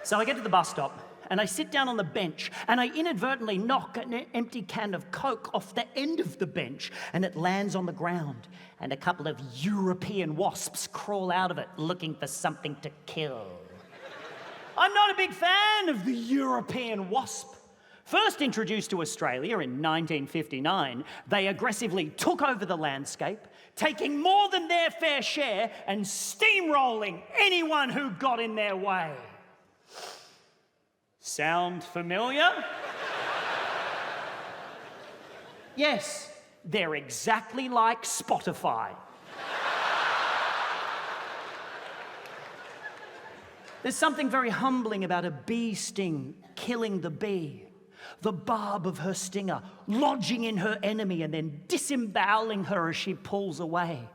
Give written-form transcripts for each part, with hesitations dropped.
So I get to the bus stop, and I sit down on the bench, and I inadvertently knock an empty can of Coke off the end of the bench, and it lands on the ground, and a couple of European wasps crawl out of it looking for something to kill. I'm not a big fan of the European wasp. First introduced to Australia in 1959, they aggressively took over the landscape, taking more than their fair share and steamrolling anyone who got in their way. Sound familiar? Yes, they're exactly like Spotify. There's something very humbling about a bee sting killing the bee. The barb of her stinger lodging in her enemy and then disemboweling her as she pulls away.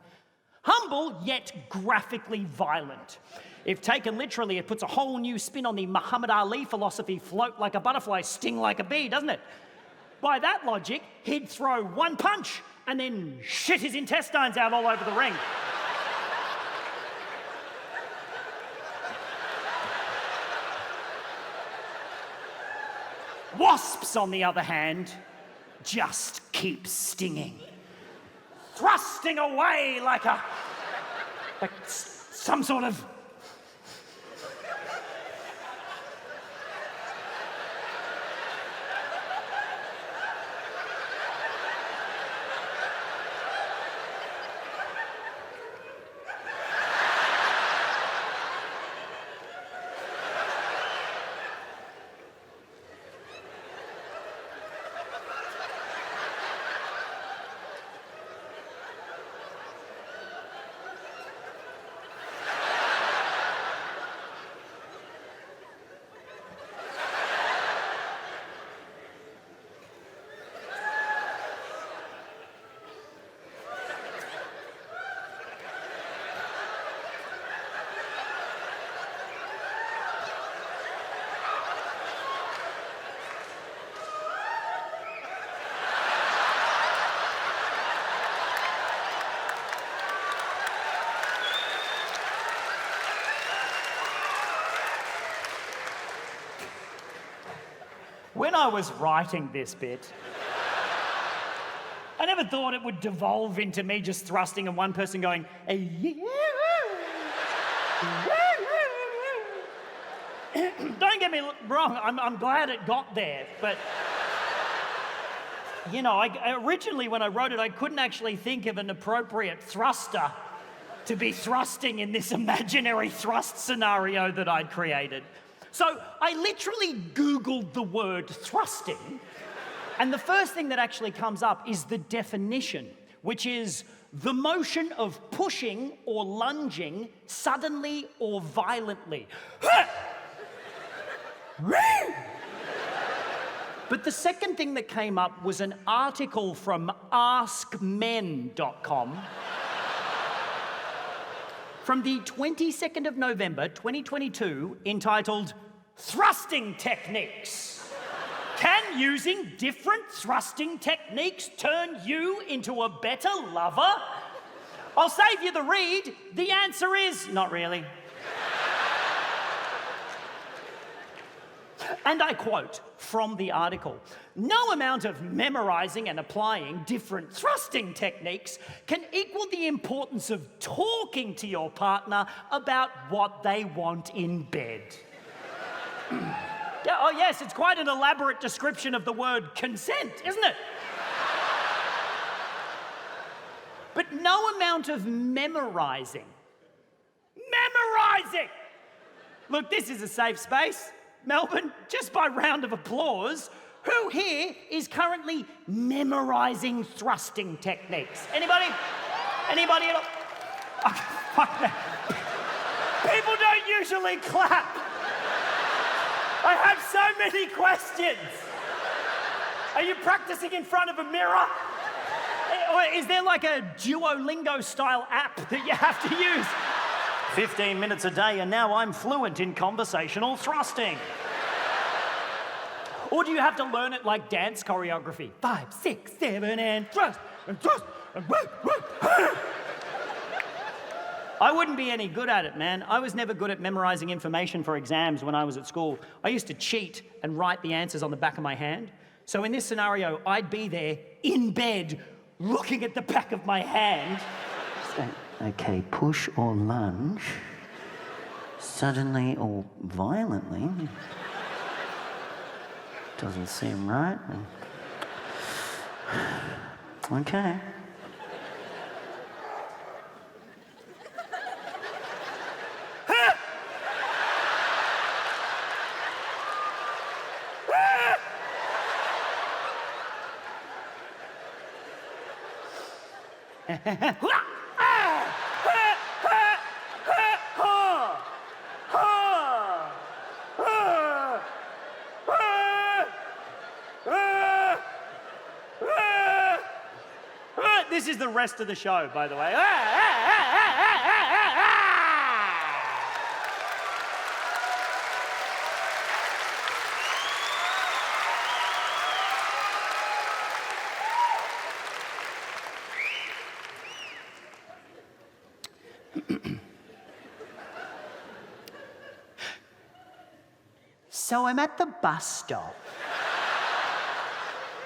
Humble, yet graphically violent. If taken literally, it puts a whole new spin on the Muhammad Ali philosophy, float like a butterfly, sting like a bee, doesn't it? By that logic, he'd throw one punch and then shit his intestines out all over the ring. Wasps, on the other hand, just keep stinging. Thrusting away like some sort of... When I was writing this bit, I never thought it would devolve into me just thrusting and one person going, Don't get me wrong, I'm glad it got there, but... You know, originally when I wrote it, I couldn't actually think of an appropriate thruster to be thrusting in this imaginary thrust scenario that I'd created. So I literally Googled the word thrusting, and the first thing that actually comes up is the definition, which is the motion of pushing or lunging suddenly or violently. But the second thing that came up was an article from askmen.com from the 22nd of November, 2022, entitled Thrusting Techniques. Can using different thrusting techniques turn you into a better lover? I'll save you the read. The answer is not really. And I quote from the article, "No amount of memorizing and applying different thrusting techniques can equal the importance of talking to your partner about what they want in bed." Oh yes, it's quite an elaborate description of the word consent, isn't it? But no amount of memorizing. Memorizing! Look, this is a safe space. Melbourne, just by round of applause, who here is currently memorizing thrusting techniques? Anybody? Anybody at all? Oh, fuck that. People don't usually clap. I have so many questions. Are you practicing in front of a mirror? Or is there like a Duolingo-style app that you have to use? 15 minutes a day and now I'm fluent in conversational thrusting. Or do you have to learn it like dance choreography? 5, 6, 7, and thrust, and thrust, and woo, woo. I wouldn't be any good at it, man. I was never good at memorizing information for exams when I was at school. I used to cheat and write the answers on the back of my hand. So in this scenario, I'd be there in bed looking at the back of my hand. So, okay, push or lunge, suddenly or violently. Doesn't seem right. Okay. This is the rest of the show, by the way. So I'm at the bus stop.